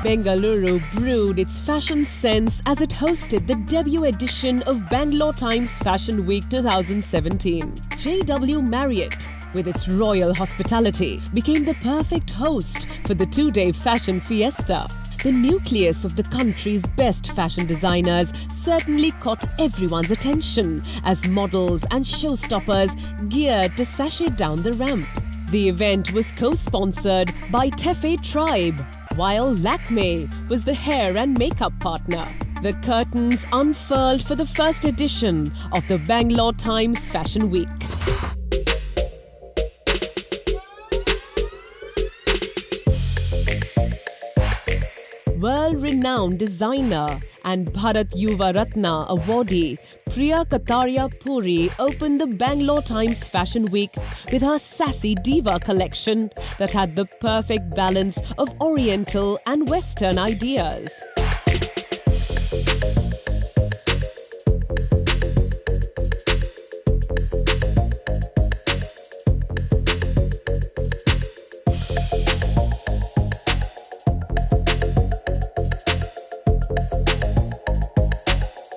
Bengaluru brewed its fashion sense as it hosted the debut edition of Bangalore Times Fashion Week 2017. JW Marriot, with its royal hospitality, became the perfect host for the two-day fashion fiesta. The nucleus of the country's best fashion designers certainly caught everyone's attention as models and showstoppers geared to sashay down the ramp. The event was co-sponsored by Tefe Tribe, while Lakme was the hair and makeup partner. The curtains unfurled for the first edition of the Bangalore Times Fashion Week. World-renowned designer and Bharat Llevar Ahtna awardee Priya Kataria Puri opened the Bangalore Times Fashion Week with her sassy diva collection that had the perfect balance of Oriental and Western ideas.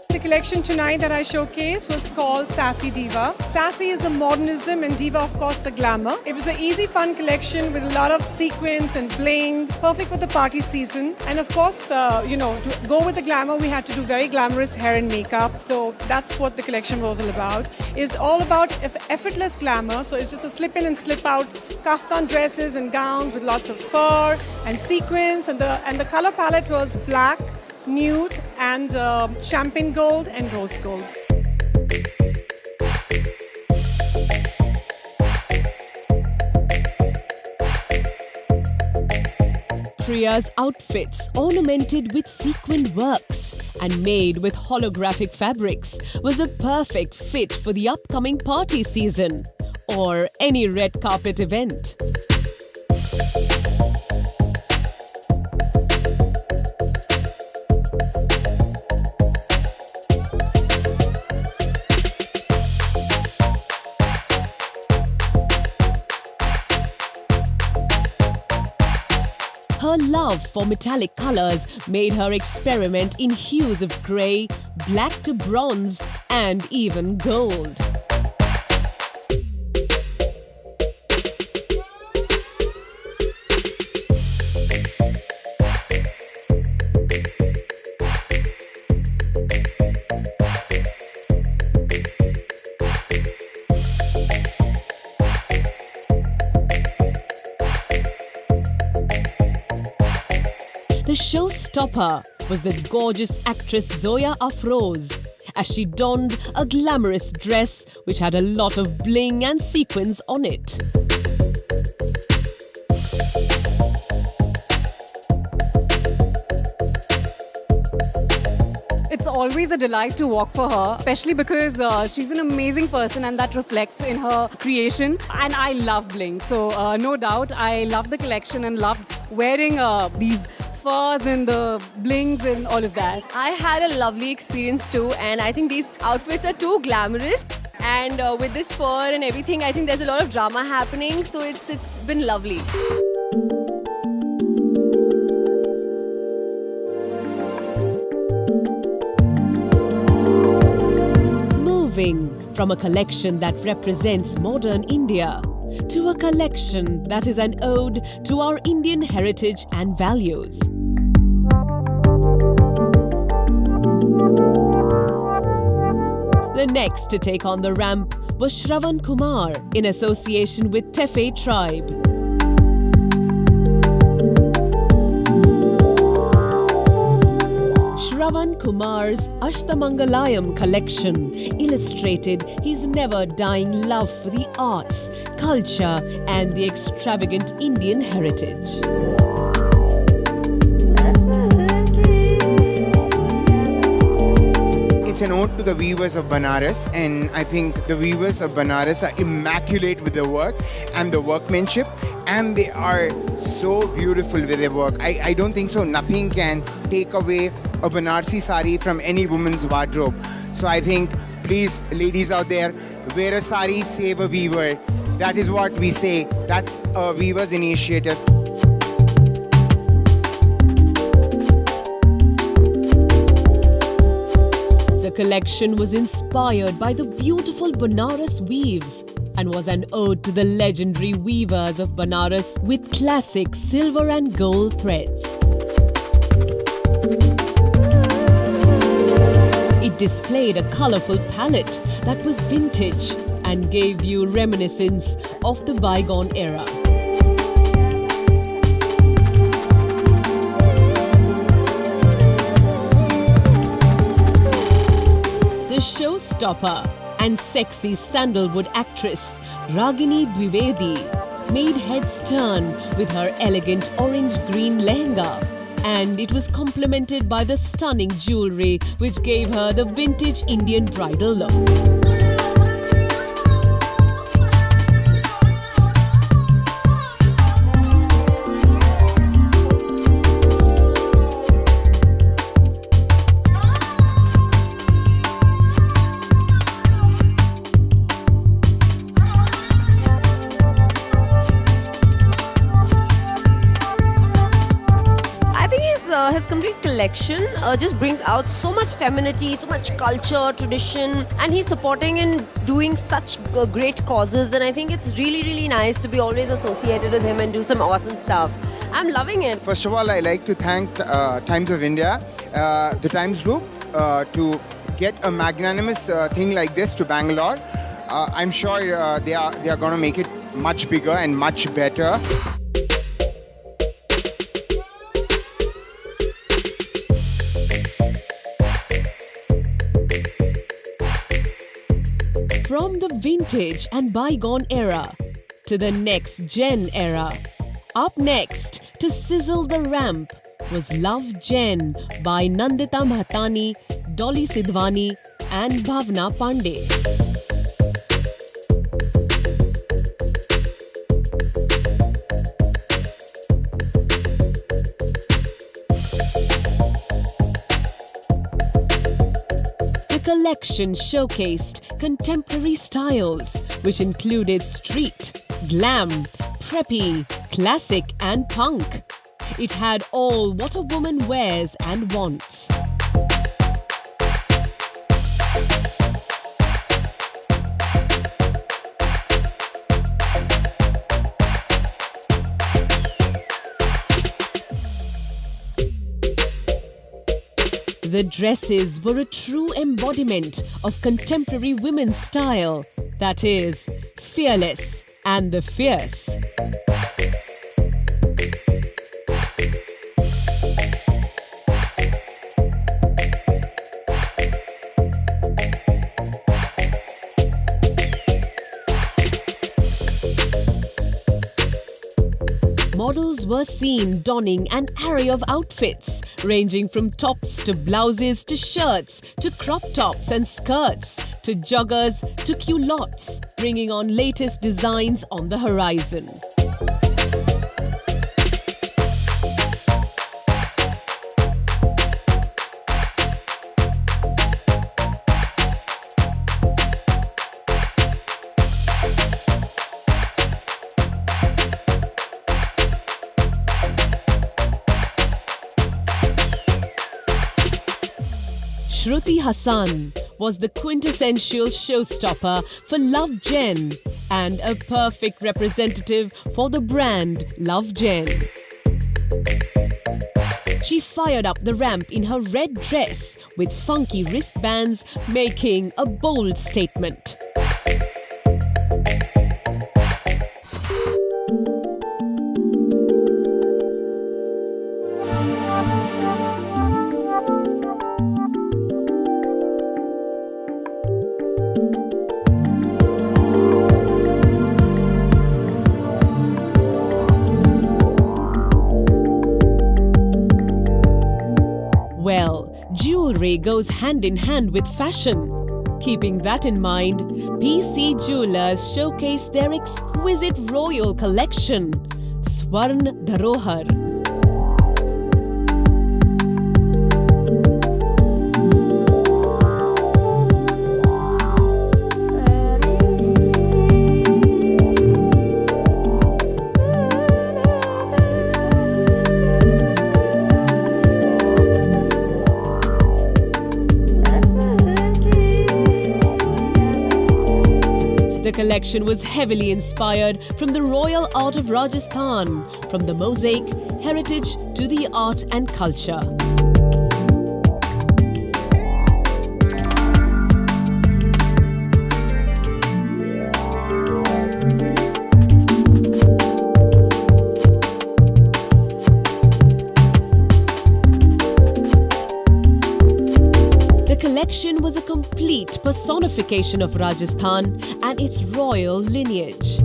The collection tonight that I showcased was called Sassy Diva. Sassy is the modernism and Diva, of course, the glamour. It was an easy, fun collection with a lot of sequins and bling, perfect for the party season. And of course, to go with the glamour, we had to do very glamorous hair and makeup. So that's what the collection was all about. It's all about effortless glamour. So it's just a slip in and slip out kaftan dresses and gowns with lots of fur and sequins. And the color palette was black, nude and champagne gold and rose gold. Priya's outfits, ornamented with sequined works and made with holographic fabrics, was a perfect fit for the upcoming party season or any red carpet event. Her love for metallic colors made her experiment in hues of grey, black to bronze, and even gold. The showstopper was the gorgeous actress Zoya Afroz, as she donned a glamorous dress which had a lot of bling and sequins on it. It's always a delight to walk for her, especially because she's an amazing person and that reflects in her creation. And I love bling, so no doubt I love the collection and love wearing these furs and the blings and all of that. I had a lovely experience too, and I think these outfits are too glamorous. And with this fur and everything, I think there's a lot of drama happening, so it's been lovely. Moving from a collection that represents modern India to a collection that is an ode to our Indian heritage and values. The next to take on the ramp was Shravan Kumar in association with Tefe Tribe. Shravan Kumar's Ashtamangalayam collection illustrated his never-dying love for the arts, culture and the extravagant Indian heritage. It's an ode to the weavers of Banaras, and I think the weavers of Banaras are immaculate with their work and the workmanship, and they are so beautiful with their work. I don't think so. Nothing can take away a Banarsi sari from any woman's wardrobe. So I think, please, ladies out there, wear a sari, save a weaver. That is what we say. That's a weaver's initiative. collection was inspired by the beautiful Banaras weaves and was an ode to the legendary weavers of Banaras with classic silver and gold threads. It displayed a colourful palette that was vintage and gave you reminiscence of the bygone era. The showstopper and sexy sandalwood actress Ragini Dwivedi made heads turn with her elegant orange-green lehenga, and it was complemented by the stunning jewellery which gave her the vintage Indian bridal look. His complete collection just brings out so much femininity, so much culture, tradition, and he's supporting and doing such great causes, and I think it's really, really nice to be always associated with him and do some awesome stuff. I'm loving it. First of all, I like to thank Times of India, the Times Group, to get a magnanimous thing like this to Bangalore. I'm sure they are going to make it much bigger and much better. From the vintage and bygone era to the next gen era, up next to sizzle the ramp was Love Gen by Nandita Mahtani, Dolly Sidhwani and Bhavna Pandey. The collection showcased contemporary styles, which included street, glam, preppy, classic and punk. It had all what a woman wears and wants. The dresses were a true embodiment of contemporary women's style, that is, fearless and the fierce. Models were seen donning an array of outfits, ranging from tops to blouses to shirts to crop tops and skirts to joggers to culottes, bringing on latest designs on the horizon. Shruti Hassan was the quintessential showstopper for Love Gen and a perfect representative for the brand Love Gen. She fired up the ramp in her red dress with funky wristbands, making a bold statement. Well, jewelry goes hand in hand with fashion. Keeping that in mind, PC Jewelers showcased their exquisite royal collection, Swarn Dharohar. collection was heavily inspired from the royal art of Rajasthan, from the mosaic, heritage to the art and culture. The collection was a complete personification of Rajasthan and its royal lineage.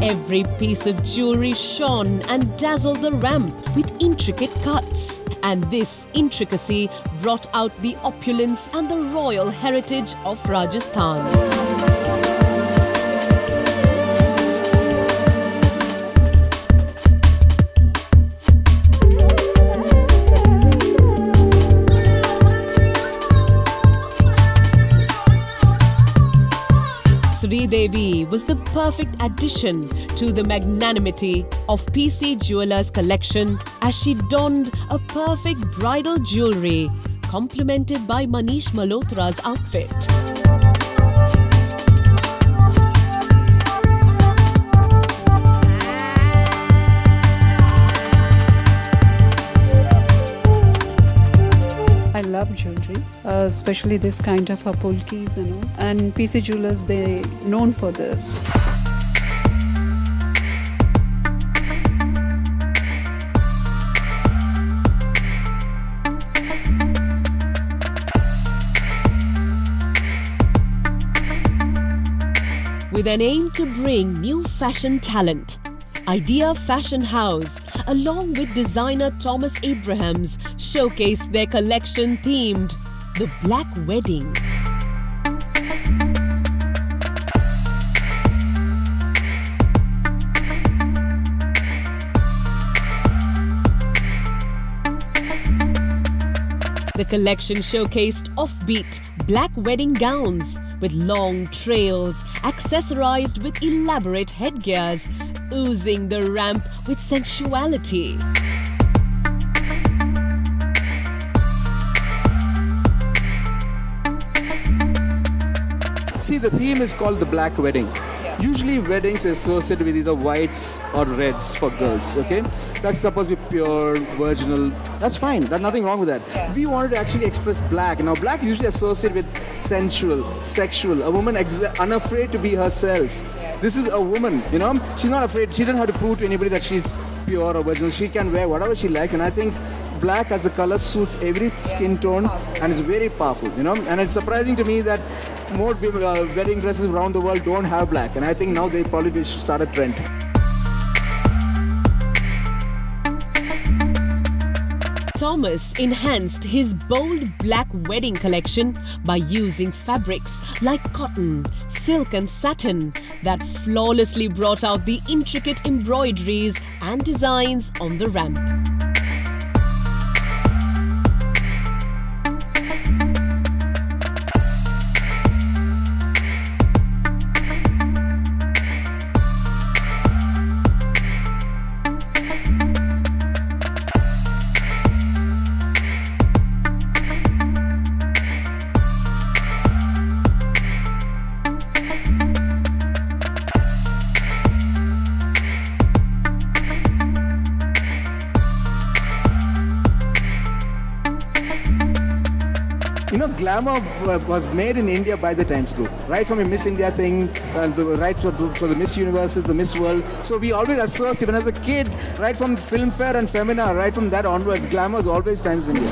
Every piece of jewelry shone and dazzled the ramp with intricate cuts. And this intricacy brought out the opulence and the royal heritage of Rajasthan. Devi was the perfect addition to the magnanimity of PC Jewelers' collection as she donned a perfect bridal jewellery complemented by Manish Malhotra's outfit. I love jewelry, especially this kind of pulkis, and PC Jewelers, they're known for this. With an aim to bring new fashion talent, Idea Fashion House, along with designer Thomas Abrahams, showcased their collection themed The Black Wedding. The collection showcased offbeat black wedding gowns with long trails, accessorized with elaborate headgears, oozing the ramp with sensuality. See, the theme is called the Black Wedding. Usually weddings are associated with either whites or reds for girls, okay? That's supposed to be pure, virginal. That's fine. There's nothing wrong with that. We wanted to actually express black. Now, black is usually associated with sensual, sexual, a woman unafraid to be herself. This is a woman, she's not afraid. She doesn't have to prove to anybody that she's pure or virginal. She can wear whatever she likes, and I think black as a color suits every skin tone and is very powerful, And it's surprising to me that more wedding dresses around the world don't have black, and I think now they probably should start a trend. Thomas enhanced his bold black wedding collection by using fabrics like cotton, silk and satin that flawlessly brought out the intricate embroideries and designs on the ramp. Glamour was made in India by the Times Group, right from a Miss India thing, right for the Miss Universes, the Miss World. So we always associate, even as a kid, right from Filmfare and Femina, right from that onwards, glamour is always Times of India.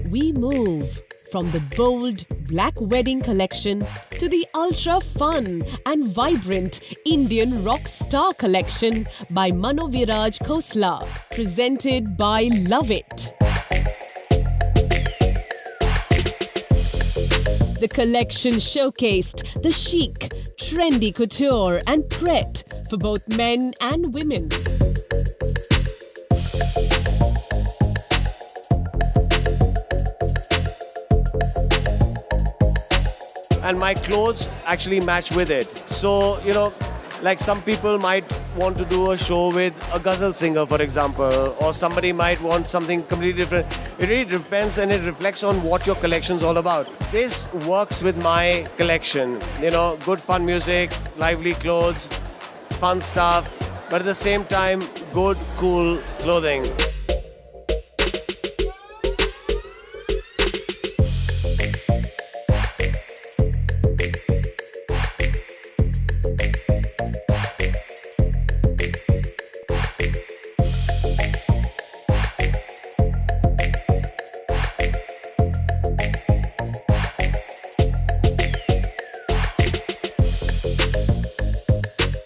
We move from the bold black wedding collection to the ultra fun and vibrant Indian rock star collection by Manav Raj Khosla, presented by Love It. The collection showcased the chic, trendy couture and pret for both men and women. And my clothes actually match with it. So, like some people might want to do a show with a ghazal singer, for example, or somebody might want something completely different. It really depends and it reflects on what your collection's all about. This works with my collection. Good fun music, lively clothes, fun stuff, but at the same time, good, cool clothing.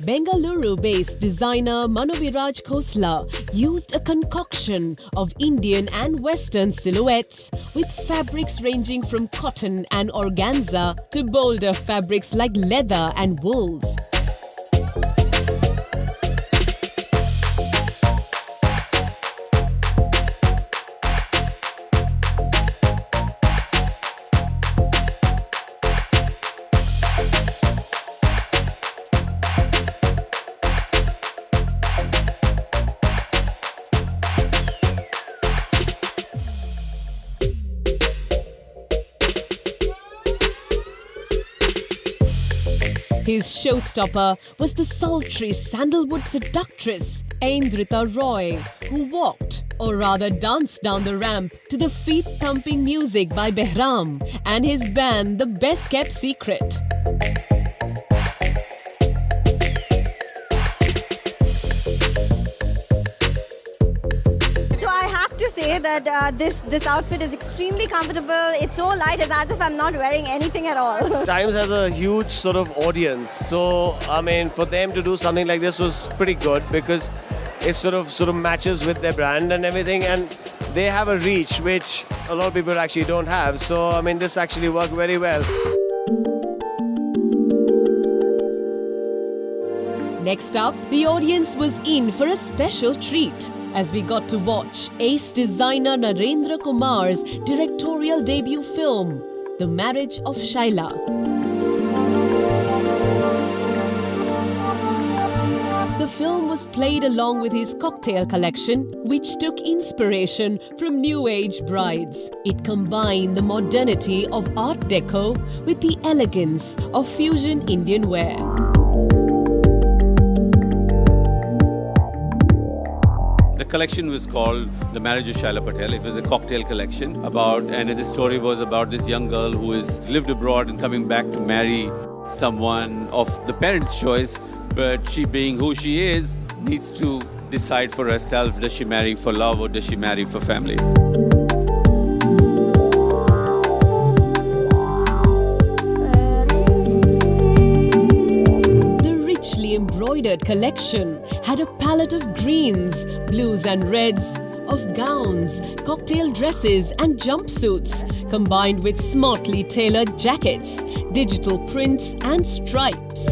Bengaluru-based designer Manav Raj Khosla used a concoction of Indian and Western silhouettes with fabrics ranging from cotton and organza to bolder fabrics like leather and wools. His showstopper was the sultry sandalwood seductress Aindrita Roy, who walked, or rather danced down the ramp to the feet-thumping music by Behram and his band The Best Kept Secret. That this outfit is extremely comfortable. It's so light, it's as if I'm not wearing anything at all. Times has a huge sort of audience, so for them to do something like this was pretty good because it sort of matches with their brand and everything, and they have a reach which a lot of people actually don't have. So this actually worked very well. Next up, the audience was in for a special treat as we got to watch ace designer Narendra Kumar's directorial debut film, The Marriage of Shaila. The film was played along with his cocktail collection, which took inspiration from New Age brides. It combined the modernity of Art Deco with the elegance of fusion Indian wear. The collection was called The Marriage of Shaila Patel. It was a cocktail collection and the story was about this young girl who has lived abroad and coming back to marry someone of the parents' choice, but she being who she is, needs to decide for herself, does she marry for love or does she marry for family? Embroidered collection had a palette of greens, blues and reds, of gowns, cocktail dresses and jumpsuits, combined with smartly tailored jackets, digital prints and stripes.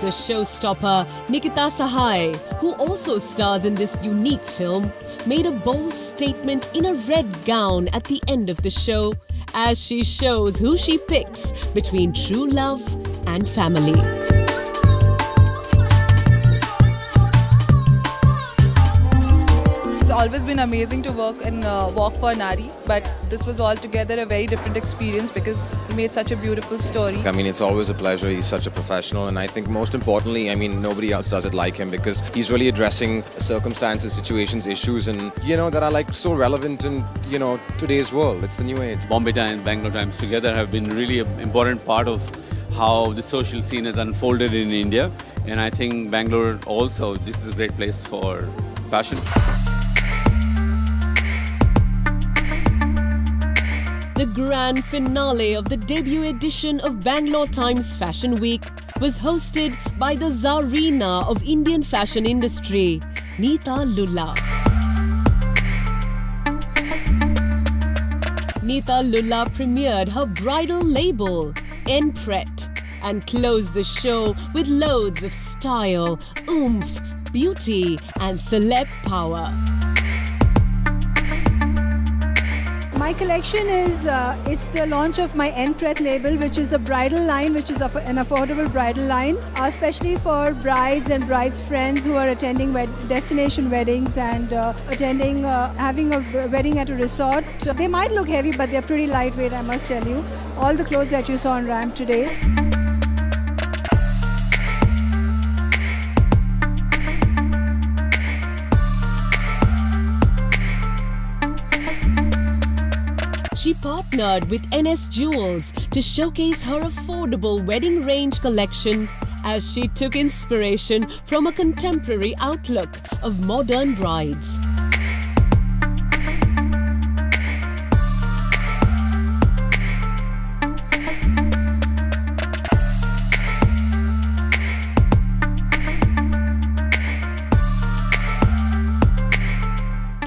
The showstopper, Nikita Sahai, who also stars in this unique film, made a bold statement in a red gown at the end of the show as she shows who she picks between true love and family. always been amazing to work and walk for Nari, but this was altogether a very different experience because he made such a beautiful story. I mean, it's always a pleasure. He's such a professional, and I think most importantly, I mean, nobody else does it like him because he's really addressing circumstances, situations, issues, and that are like so relevant in today's world. It's the new age. Bombay Times, Bangalore Times together have been really an important part of how the social scene has unfolded in India, and I think Bangalore also, this is a great place for fashion. The grand finale of the debut edition of Bangalore Times Fashion Week was hosted by the Tsarina of Indian fashion industry, Neeta Lulla. Neeta Lulla premiered her bridal label, Enpret, and closed the show with loads of style, oomph, beauty and celeb power. My collection is, it's the launch of my Enpret label, which is a bridal line, which is an affordable bridal line, especially for brides and brides' friends who are attending destination weddings and having a wedding at a resort. They might look heavy, but they're pretty lightweight, I must tell you. All the clothes that you saw on ramp today. She partnered with NS Jewels to showcase her affordable wedding range collection as she took inspiration from a contemporary outlook of modern brides.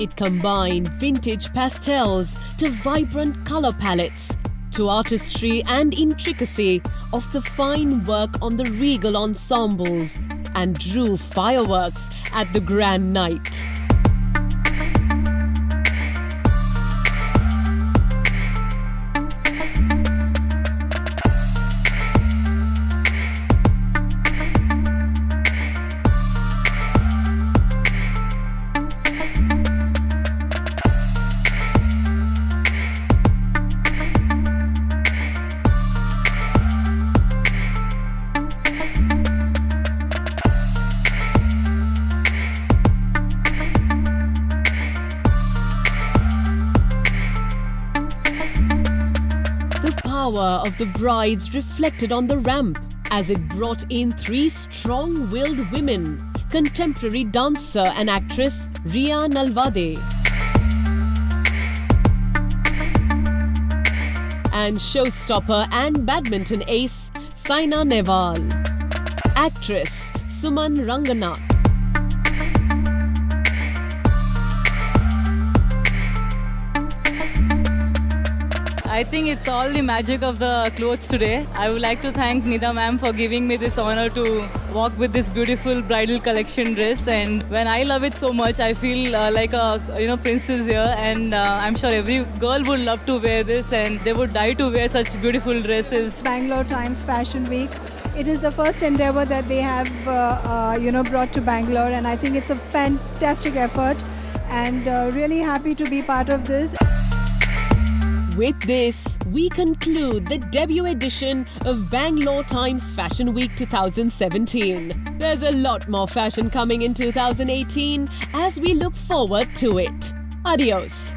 It combined vintage pastels to vibrant color palettes, to artistry and intricacy of the fine work on the regal ensembles, and drew fireworks at the grand night. The power of the brides reflected on the ramp as it brought in three strong-willed women, contemporary dancer and actress Riya Nalvade and showstopper and badminton ace Saina Nehwal, actress Suman Ranganath. I think it's all the magic of the clothes today. I would like to thank Neeta ma'am for giving me this honor to walk with this beautiful bridal collection dress. And when I love it so much, I feel like a princess here. And I'm sure every girl would love to wear this, and they would die to wear such beautiful dresses. Bangalore Times Fashion Week. It is the first endeavor that they have, brought to Bangalore, and I think it's a fantastic effort. And really happy to be part of this. With this, we conclude the debut edition of Bangalore Times Fashion Week 2017. There's a lot more fashion coming in 2018 as we look forward to it. Adios.